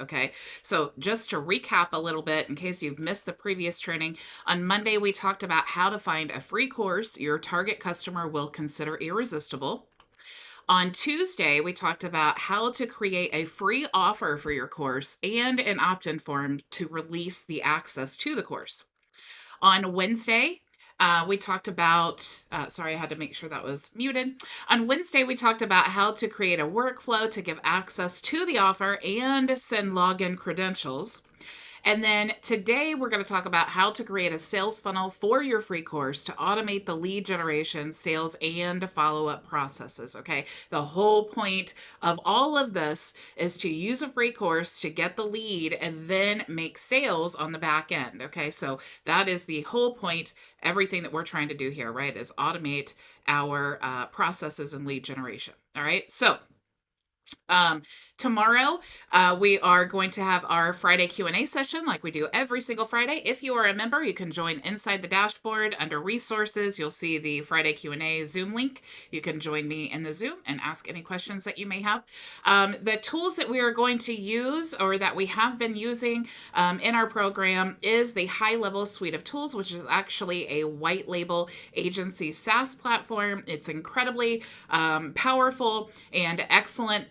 Okay, so just to recap a little bit in case you've missed the previous training, on Monday we talked about how to find a free course your target customer will consider irresistible. On Tuesday, we talked about how to create a free offer for your course and an opt-in form to release the access to the course. On Wednesday, we talked about, sorry, I had to make sure that was muted. On Wednesday, we talked about how to create a workflow to give access to the offer and send login credentials. And then today we're going to talk about how to create a sales funnel for your free course to automate the lead generation, sales, and follow-up processes. Okay. The whole point of all of this is to use a free course to get the lead and then make sales on the back end. Okay. So that is the whole point. Everything that we're trying to do here, right, is automate our processes and lead generation. All right. So tomorrow, we are going to have our Friday Q&A session like we do every single Friday. If you are a member, you can join inside the dashboard under resources. You'll see the Friday Q&A Zoom link. You can join me in the Zoom and ask any questions that you may have. The tools that we are going to use or that we have been using in our program is the High Level suite of tools, which is actually a white label agency SaaS platform. It's incredibly powerful and excellent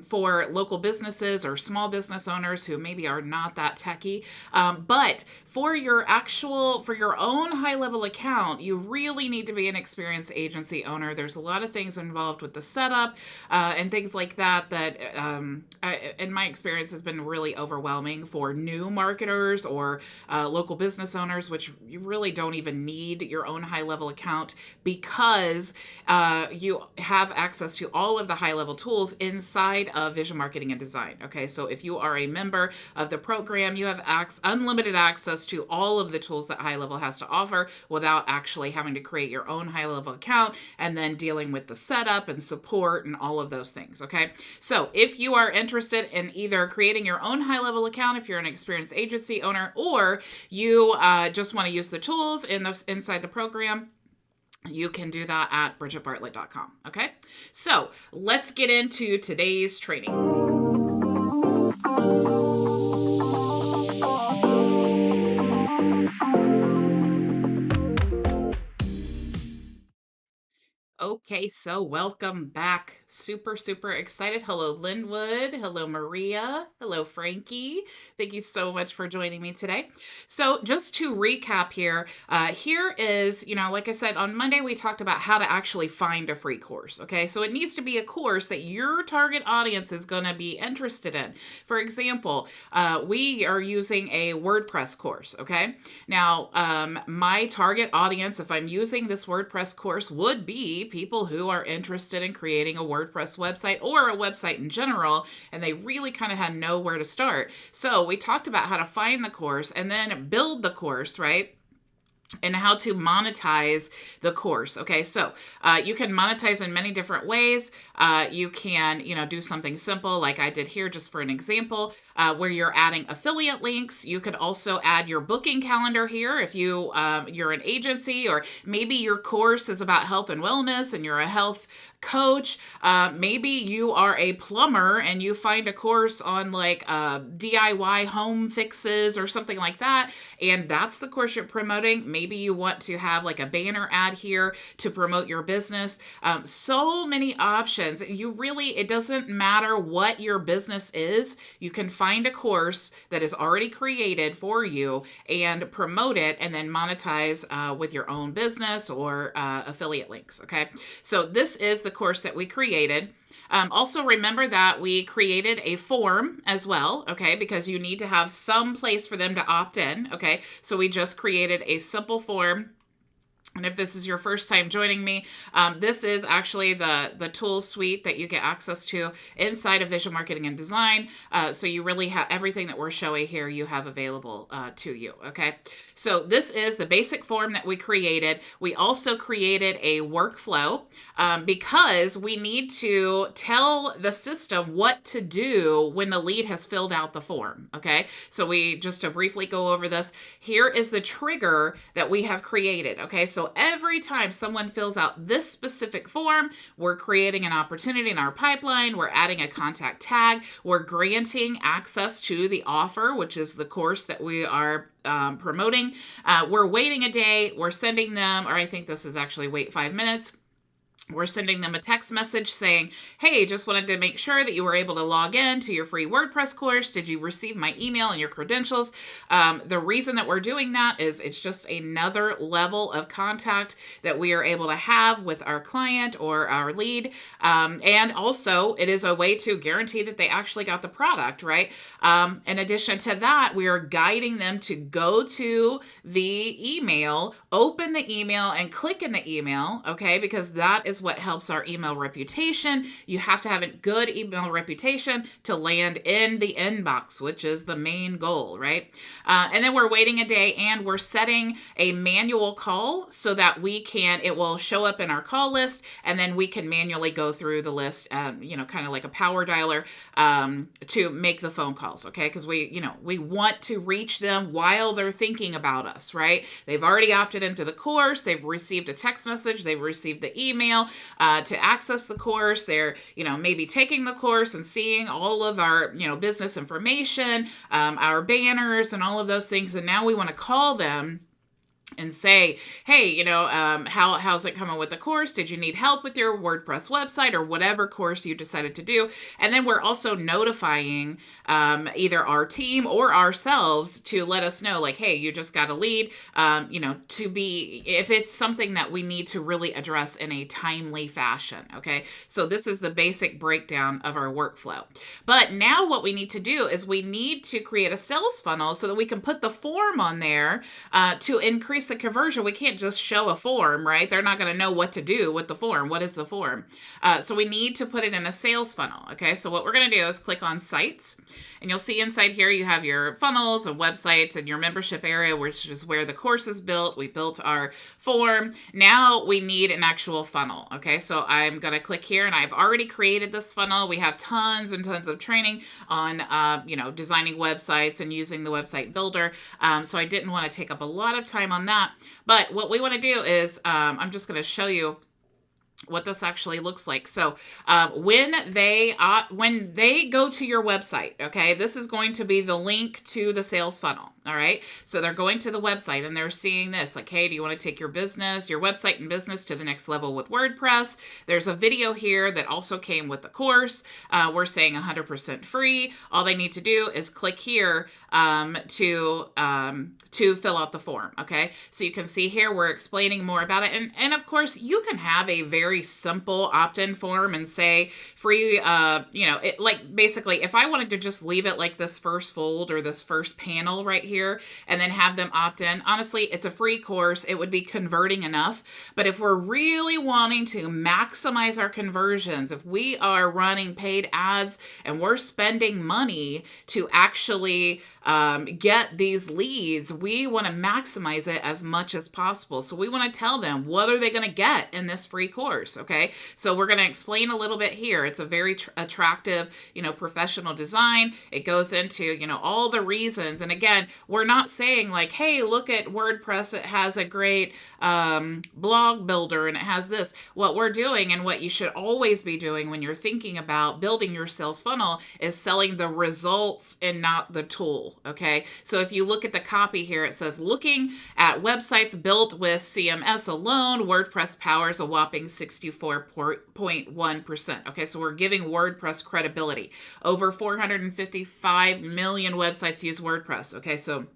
for local businesses or small business owners who maybe are not that techy. But for your own high level account, you really need to be an experienced agency owner. There's a lot of things involved with the setup and things like that in my experience, has been really overwhelming for new marketers or local business owners, which you really don't even need your own high level account because you have access to all of the high level tools inside of Vision Marketing and Design. Okay, so if you are a member of the program, you have unlimited access to all of the tools that High Level has to offer without actually having to create your own High Level account and then dealing with the setup and support and all of those things. Okay, so if you are interested in either creating your own High Level account, if you're an experienced agency owner, or you just want to use the tools inside the program, you can do that at bridgetbartlett.com. Okay, so let's get into today's training. Okay, so welcome back. Super, super excited. Hello, Linwood. Hello, Maria. Hello, Frankie. Thank you so much for joining me today. So just to recap here, here is, like I said, on Monday, we talked about how to actually find a free course. Okay, so it needs to be a course that your target audience is going to be interested in. For example, we are using a WordPress course. Okay, now my target audience, if I'm using this WordPress course, would be people who are interested in creating a WordPress website or a website in general, and they really kind of had nowhere to start. So we talked about how to find the course and then build the course, right? And how to monetize the course. Okay, so you can monetize in many different ways. You can, do something simple like I did here just for an example, where you're adding affiliate links. You could also add your booking calendar here if you're an agency, or maybe your course is about health and wellness and you're a health coach. Maybe you are a plumber and you find a course on like DIY home fixes or something like that, and that's the course you're promoting. Maybe you want to have like a banner ad here to promote your business. So many options. It doesn't matter what your business is. You can find a course that is already created for you and promote it and then monetize with your own business or affiliate links. Okay, so this is the course that we created. Also remember that we created a form as well, okay, because you need to have some place for them to opt in, okay? So we just created a simple form. And if this is your first time joining me, this is actually the tool suite that you get access to inside of Vision Marketing and Design. So you really have everything that we're showing here, you have available to you, okay? So this is the basic form that we created. We also created a workflow because we need to tell the system what to do when the lead has filled out the form, okay? So just to briefly go over this, here is the trigger that we have created, okay? So So every time someone fills out this specific form, we're creating an opportunity in our pipeline. We're adding a contact tag. We're granting access to the offer, which is the course that we are promoting. We're waiting a day. We're sending them, or I think this is actually wait 5 minutes. We're sending them a text message saying, hey, just wanted to make sure that you were able to log in to your free WordPress course. Did you receive my email and your credentials? The reason that we're doing that is it's just another level of contact that we are able to have with our client or our lead. And also, it is a way to guarantee that they actually got the product, right? In addition to that, we are guiding them to go to the email, open the email, and click in the email, okay? Because that is what helps our email reputation. You have to have a good email reputation to land in the inbox, which is the main goal, right? And then we're waiting a day and we're setting a manual call so that it will show up in our call list, and then we can manually go through the list, kind of like a power dialer, to make the phone calls, okay? Because we want to reach them while they're thinking about us, right? They've already opted into the course. They've received a text message. They've received the email to access the course. They're, maybe taking the course and seeing all of our, business information, our banners and all of those things. And now we want to call them and say, hey, how's it coming with the course? Did you need help with your WordPress website or whatever course you decided to do? And then we're also notifying either our team or ourselves to let us know, like, hey, you just got a lead, if it's something that we need to really address in a timely fashion, okay? So this is the basic breakdown of our workflow. But now what we need to do is we need to create a sales funnel so that we can put the form on there to increase the conversion. We can't just show a form, right? They're not going to know what to do with the form. What is the form? So we need to put it in a sales funnel. Okay. So what we're going to do is click on sites, and you'll see inside here, you have your funnels and websites and your membership area, which is where the course is built. We built our form. Now we need an actual funnel. Okay. So I'm going to click here, and I've already created this funnel. We have tons and tons of training on, designing websites and using the website builder. So I didn't want to take up a lot of time on that. But what we want to do is, I'm just going to show you what this actually looks like. So when they go to your website, okay, this is going to be the link to the sales funnel. All right. So they're going to the website and they're seeing this, like, hey, do you want to take your website and business to the next level with WordPress? There's a video here that also came with the course. We're saying 100% free. All they need to do is click here to fill out the form. Okay. So you can see here, we're explaining more about it. And of course you can have a very simple opt-in form and say free, basically if I wanted to just leave it like this first fold or this first panel right here and then have them opt in, honestly, it's a free course. It would be converting enough. But if we're really wanting to maximize our conversions, if we are running paid ads and we're spending money to actually get these leads, we want to maximize it as much as possible. So we want to tell them, what are they going to get in this free course? Okay. So we're going to explain a little bit here. It's a very attractive, professional design. It goes into, all the reasons. And again, we're not saying like, hey, look at WordPress. It has a great blog builder and it has this. What we're doing, and what you should always be doing when you're thinking about building your sales funnel, is selling the results and not the tool. Okay. So if you look at the copy here, it says, looking at websites built with CMS alone, WordPress powers a whopping 64.1%. Okay. So we're giving WordPress credibility. Over 455 million websites use WordPress. Okay. So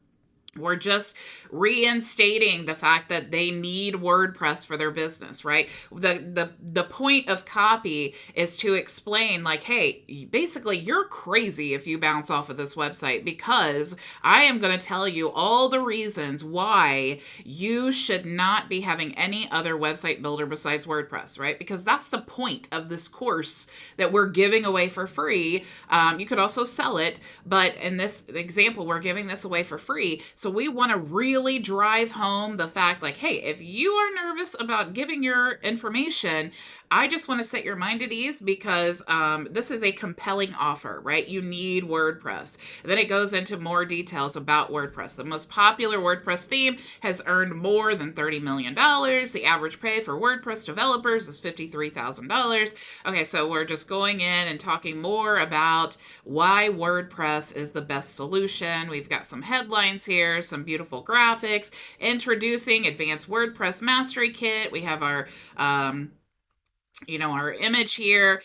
we're just reinstating the fact that they need WordPress for their business, right? The point of copy is to explain like, hey, basically you're crazy if you bounce off of this website, because I am going to tell you all the reasons why you should not be having any other website builder besides WordPress, right? Because that's the point of this course that we're giving away for free. You could also sell it, but in this example, we're giving this away for free. So So we want to really drive home the fact like, hey, if you are nervous about giving your information, I just want to set your mind at ease because this is a compelling offer, right? You need WordPress. And then it goes into more details about WordPress. The most popular WordPress theme has earned more than $30 million. The average pay for WordPress developers is $53,000. Okay, so we're just going in and talking more about why WordPress is the best solution. We've got some headlines here, some beautiful graphics, introducing Advanced WordPress Mastery Kit. We have our our image here.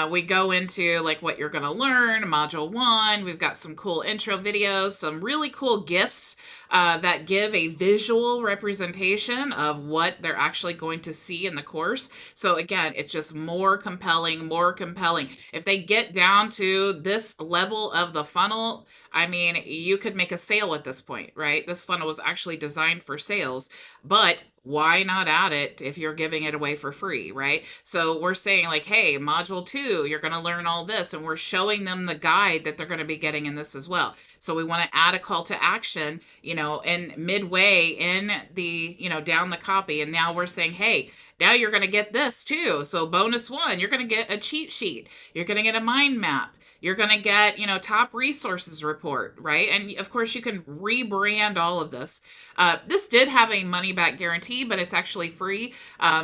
We go into like what you're going to learn, module 1. We've got some cool intro videos, some really cool GIFs that give a visual representation of what they're actually going to see in the course. So again, it's just more compelling, more compelling. If they get down to this level of the funnel, I mean, you could make a sale at this point, right? This funnel was actually designed for sales, but why not add it if you're giving it away for free, right? So we're saying like, hey, module 2, you're going to learn all this, and we're showing them the guide that they're going to be getting in this as well. So we want to add a call to action, and midway in the, down the copy. And now we're saying, hey, now you're going to get this too. So bonus 1, you're going to get a cheat sheet. You're going to get a mind map. You're going to get, top resources report, right? And of course, you can rebrand all of this. This did have a money back guarantee, but it's actually free.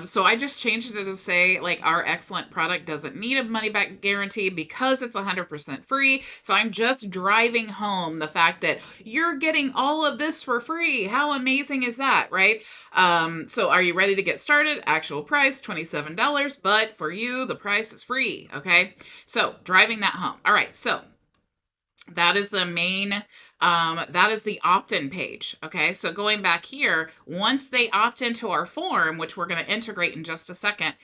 So I just changed it to say, like, our excellent product doesn't need a money back guarantee because it's 100% free. So I'm just driving home the fact that you're getting all of this for free. How amazing is that, right? So are you ready to get started? Actual price, $27, but for you, the price is free, okay? So driving that home. All right, so that is the main, that is the opt-in page, okay? So going back here, once they opt into our form, which we're going to integrate in just a second,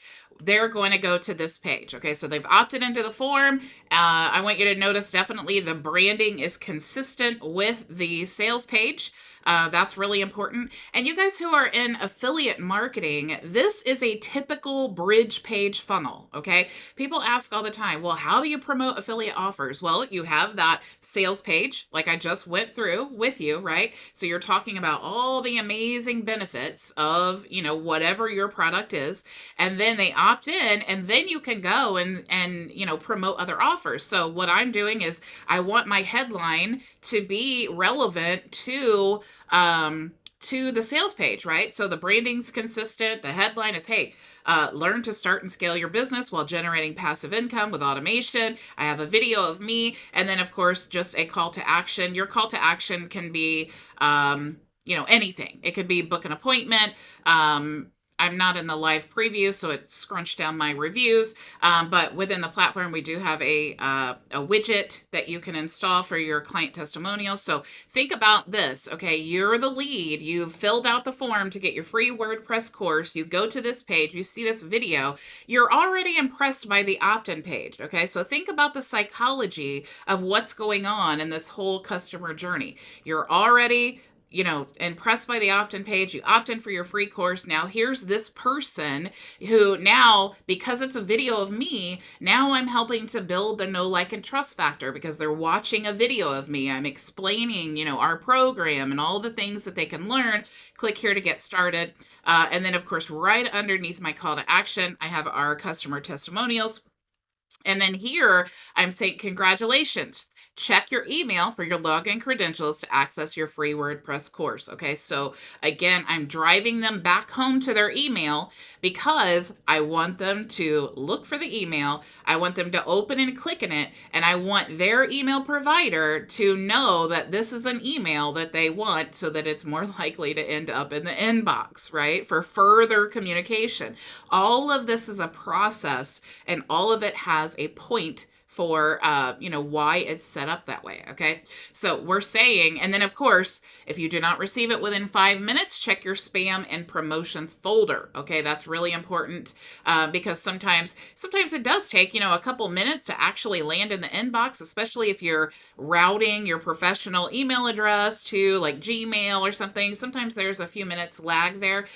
they're going to go to this page, okay? So they've opted into the form. I want you to notice definitely the branding is consistent with the sales page. That's really important. And you guys who are in affiliate marketing, this is a typical bridge page funnel, okay? People ask all the time, well, how do you promote affiliate offers? Well, you have that sales page, like I just went through with you, right? So you're talking about all the amazing benefits of, whatever your product is. And then they opt in, and then you can go and promote other offers. So what I'm doing is I want my headline to be relevant to the sales page, right? So the branding's consistent. The headline is, hey, learn to start and scale your business while generating passive income with automation. I have a video of me. And then, of course, just a call to action. Your call to action can be, anything. It could be book an appointment. I'm not in the live preview, so it's scrunched down my reviews. But within the platform, we do have a widget that you can install for your client testimonials. So think about this, okay? You're the lead. You've filled out the form to get your free WordPress course. You go to this page. You see this video. You're already impressed by the opt-in page, okay? So think about the psychology of what's going on in this whole customer journey. You're already impressed by the opt-in page. You opt in for your free course. Now here's this person who now, because it's a video of me, now I'm helping to build the know, like, and trust factor because they're watching a video of me. I'm explaining, our program and all the things that they can learn. Click here to get started. And then, of course, right underneath my call to action, I have our customer testimonials. And then here I'm saying, congratulations. Check your email for your login credentials to access your free WordPress course. Okay, so again, I'm driving them back home to their email because I want them to look for the email. I want them to open and click in it, and I want their email provider to know that this is an email that they want so that it's more likely to end up in the inbox, right, for further communication. All of this is a process, and all of it has a point for, why it's set up that way, okay? So we're saying, and then of course, if you do not receive it within 5 minutes, check your spam and promotions folder, okay? That's really important because sometimes it does take, a couple minutes to actually land in the inbox, especially if you're routing your professional email address to like Gmail or something. Sometimes there's a few minutes lag there.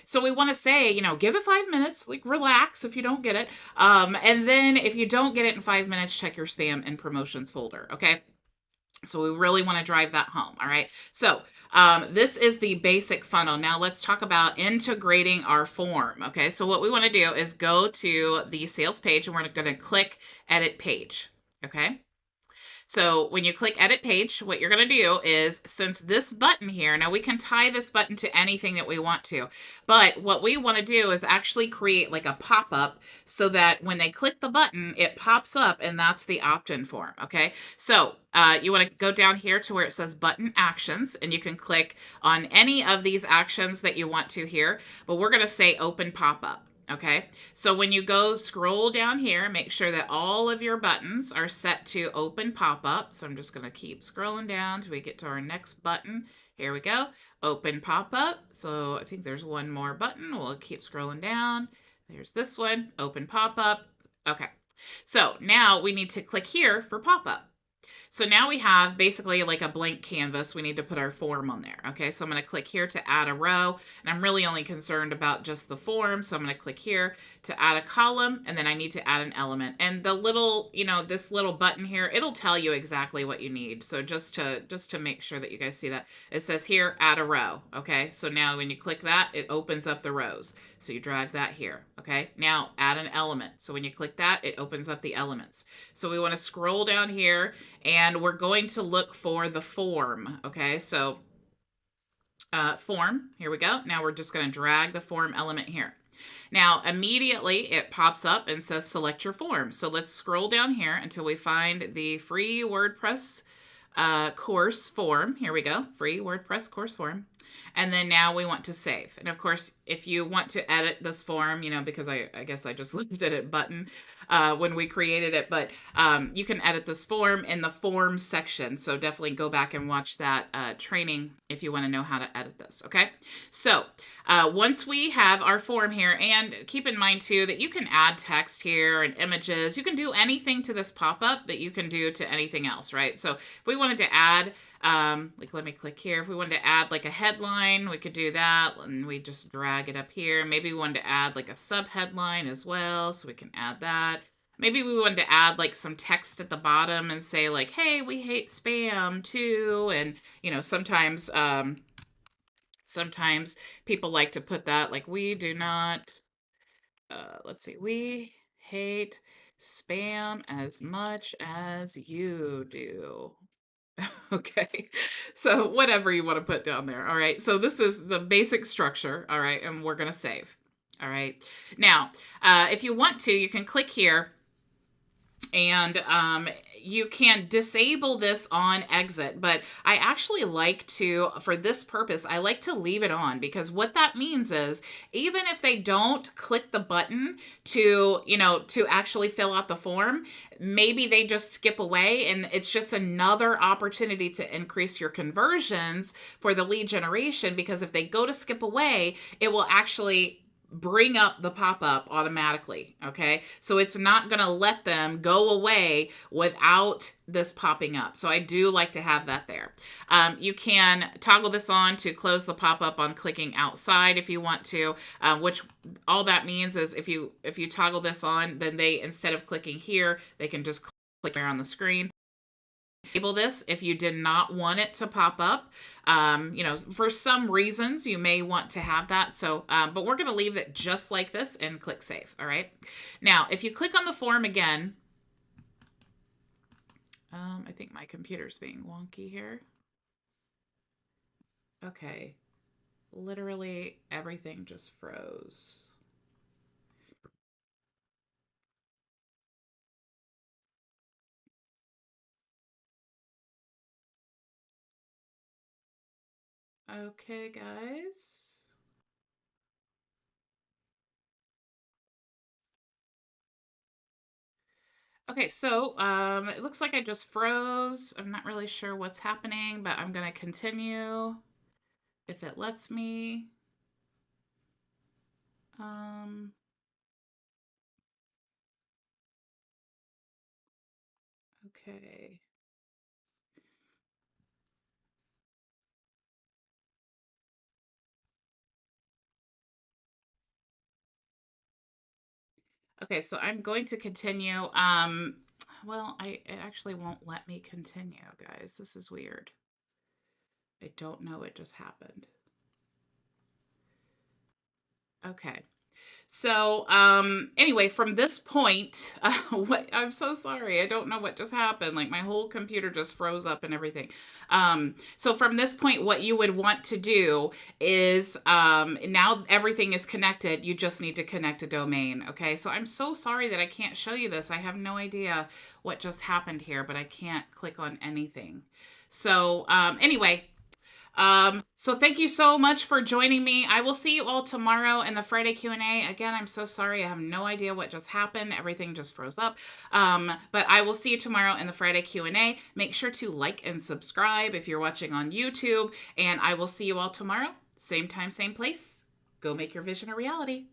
So we want to say, give it 5 minutes, like relax if you don't get it. And then if you don't get it in 5 minutes, check your spam and promotions folder, okay? So we really want to drive that home. All right. So this is the basic funnel. Now let's talk about integrating our form. Okay. So what we want to do is go to the sales page and we're going to click edit page. Okay. So when you click edit page, what you're going to do is, since this button here, now we can tie this button to anything that we want to, but what we want to do is actually create like a pop-up so that when they click the button, it pops up and that's the opt-in form. Okay. So you want to go down here to where it says button actions and you can click on any of these actions that you want to here, but we're going to say open pop-up. Okay, so when you go scroll down here, make sure that all of your buttons are set to open pop-up. So I'm just going to keep scrolling down till we get to our next button. Here we go, open pop-up. So I think there's one more button. We'll keep scrolling down. There's this one, open pop-up. Okay, so now we need to click here for pop-up. So now we have basically like a blank canvas. We need to put our form on there. Okay, so I'm going to click here to add a row. And I'm really only concerned about just the form. So I'm going to click here to add a column. And then I need to add an element. And the little, this little button here, it'll tell you exactly what you need. So just to make sure that you guys see that, it says here, add a row. Okay, so now when you click that, it opens up the rows. So you drag that here. Okay, now add an element. So when you click that, it opens up the elements. So we want to scroll down here and we're going to look for the form. Okay, so form, here we go. Now we're just going to drag the form element here. Now, immediately it pops up and says select your form. So let's scroll down here until we find the free WordPress course form. Here we go, free WordPress course form. And then now we want to save. And of course, if you want to edit this form, because I guess I just left edit button when we created it, but you can edit this form in the form section. So definitely go back and watch that training if you want to know how to edit this. Okay. So once we have our form here, and keep in mind too that you can add text here and images. You can do anything to this pop-up that you can do to anything else, right? So if we wanted to add, let me click here. If we wanted to add like a headline, we could do that, and we just drag it up here. Maybe we wanted to add like a sub-headline as well, so we can add that. Maybe we wanted to add like some text at the bottom and say like, hey, we hate spam too. And, sometimes people like to put that like, we do not, let's see, we hate spam as much as you do. Okay, so whatever you want to put down there. All right, so this is the basic structure. All right, and we're going to save. All right, now if you want to, you can click here and you can disable this on exit, but I actually like to, for this purpose, I like to leave it on, because what that means is even if they don't click the button to actually fill out the form, maybe they just skip away, and it's just another opportunity to increase your conversions for the lead generation, because if they go to skip away, it will actually bring up the pop-up automatically. Okay, so it's not going to let them go away without this popping up. So I do like to have that there. You can toggle this on to close the pop-up on clicking outside if you want to, which all that means is if you toggle this on, then they, instead of clicking here, they can just click there on the screen. Enable this if you did not want it to pop up. For some reasons you may want to have that. So, but we're going to leave it just like this and click save. All right. Now, if you click on the form again, I think my computer's being wonky here. Okay. Literally everything just froze. Okay, guys. Okay, so it looks like I just froze. I'm not really sure what's happening, but I'm going to continue if it lets me. Okay. Okay, so I'm going to continue. well, it actually won't let me continue, guys. This is weird. I don't know what just happened. Okay. So, anyway, from this point, I'm so sorry. I don't know what just happened. Like my whole computer just froze up and everything. So from this point, what you would want to do is, now everything is connected. You just need to connect a domain. Okay. So I'm so sorry that I can't show you this. I have no idea what just happened here, but I can't click on anything. So, anyway, so thank you so much for joining me. I will see you all tomorrow in the Friday Q&A. Again, I'm so sorry. I have no idea what just happened. Everything just froze up. But I will see you tomorrow in the Friday Q&A. Make sure to like and subscribe if you're watching on YouTube. And I will see you all tomorrow. Same time, same place. Go make your vision a reality.